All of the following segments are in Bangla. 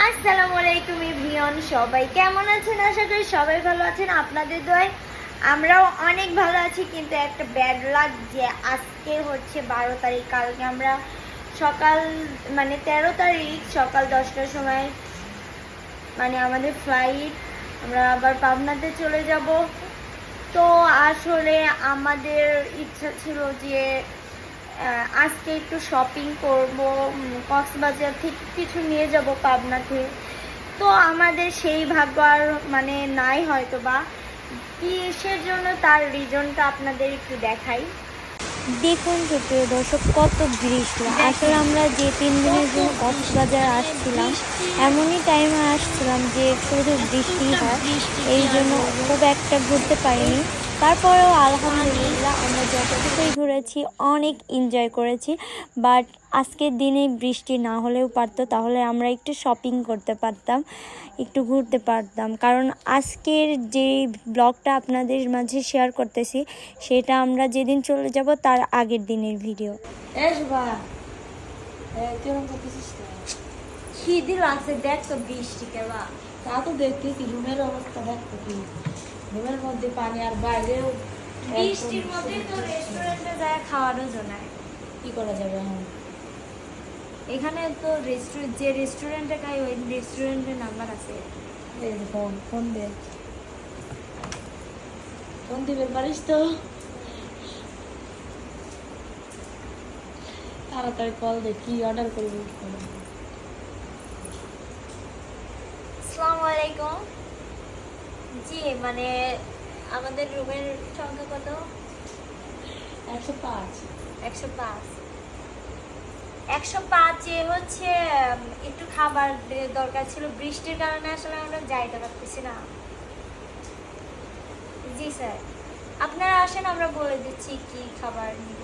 আসসালামু আলাইকুম এভরিওয়ান, সবাই কেমন আছেন? আশা করি সবাই ভালো আছেন। আপনাদের দোয়ায় আমরাও অনেক ভালো আছি। কিন্তু একটা ব্যাড লাক যে আজকে হচ্ছে 12 তারিখ, কালকে আমরা সকাল 13 তারিখ সকাল 10টার সময় আমাদের ফ্লাইট, আমরা আবার পাবনাতে চলে যাব। তো আসলে আমাদের ইচ্ছা ছিল যে আজকে একটু শপিং করব, কক্সবাজার থেকে কিছু নিয়ে যাব পাবনাতে। তো আমাদের সেই ভাগ্য আর নাই হয়তো বা কিসের জন্য, তার রিজনটা আপনাদের একটু দেখাই। দেখুন সুপ্রিয় দর্শক, কত বৃষ্টি। আসলে আমরা যে 3 দিনের জন্য কক্সবাজার আসছিলাম, এমনই টাইমে আসছিলাম যে শুধু বৃষ্টি হয়, এই জন্য খুব একটা ঘুরতে পারিনি। তারপরেও আলহামদুলিল্লাহ আমরা যতটুকুই ঘুরেছি অনেক এনজয় করেছি। বাট আজকের দিনে বৃষ্টি না হলেও পারতো, তাহলে আমরা একটু শপিং করতে পারতাম, একটু ঘুরতে পারতাম। কারণ আজকের যে ব্লগটা আপনাদের মাঝে শেয়ার করতেছি, সেটা আমরা যেদিন চলে যাব তার আগের দিনের ভিডিও। খিদে লাগছে, দেখ তো বৃষ্টি কেবা। তা তো দেখতেছি, রুমের অবস্থা দেখতো কি, রুমের মধ্যে পানি আর বাইরেও বৃষ্টির মধ্যে তো রেস্টুরেন্টে যায় খাওয়ারও জোনায়। কি করা যাবে এখন? এখানে তো যে রেস্টুরেন্টে খাই ওই রেস্টুরেন্টের নাম্বার আছে। এই যে ফোন দে, ফোন দিবে পারিস তো, তাড়াতাড়ি কল দে, কি অর্ডার করবি? আসসালামু আলাইকুম। জি আমাদের রুমের সংখ্যা কত? 105। 105। 105-এ হচ্ছে একটু খাবার দরকার ছিল। বৃষ্টির কারণে আসলে আমরা যাইতে পারতেছি না। জি স্যার, আপনারা আসেন, আমরা বলে দিচ্ছি কি খাবার নিব।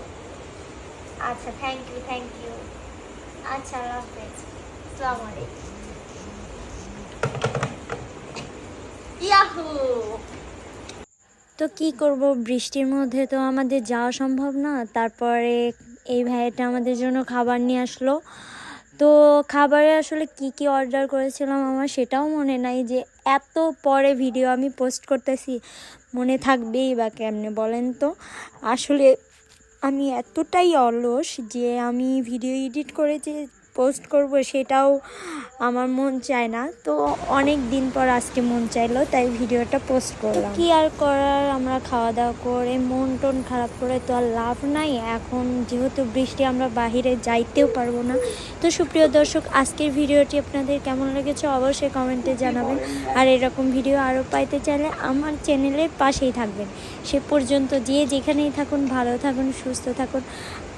আচ্ছা, থ্যাংক ইউ। আচ্ছা, আল্লাহ হাফেজ। আসসালামু আলাইকুম। ইয়াহু! তো কি করব, বৃষ্টির মধ্যে তো আমাদের যাওয়া সম্ভব না। তারপরে এই ভাইয়াটা আমাদের জন্য খাবার নিয়ে আসলো। তো খাবারে আসলে কি অর্ডার করেছিলাম আমার সেটাও মনে নাই, যে এত পরে ভিডিও আমি পোস্ট করতেছি, মনে থাকবেই বা কেমনে বলেন তো। আসলে আমি এতটাই অলস যে আমি ভিডিও এডিট করে যে পোস্ট করব সেটাও আমার মন চায় না। তো অনেক দিন পর আজকে মন চাইলো, তাই ভিডিওটা পোস্ট করলাম। কি আর করার, আমরা খাওয়া দাওয়া করে মন টন খারাপ করে তো আর লাভ নাই। এখন যেহেতু বৃষ্টি, আমরা বাহিরে যাইতেও পারবো না। তো সুপ্রিয় দর্শক, আজকের ভিডিওটি আপনাদের কেমন লেগেছে অবশ্যই কমেন্টে জানাবেন। আর এরকম ভিডিও আরও পাইতে চাইলে আমার চ্যানেলের পাশেই থাকবেন। সে পর্যন্ত যেখানেই থাকুন, ভালো থাকুন, সুস্থ থাকুন,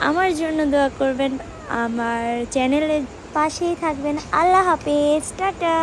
আমার জন্য দোয়া করবেন, আমার চ্যানেলের পাশেই থাকবেন। আল্লাহ হাফেজ, টাটা।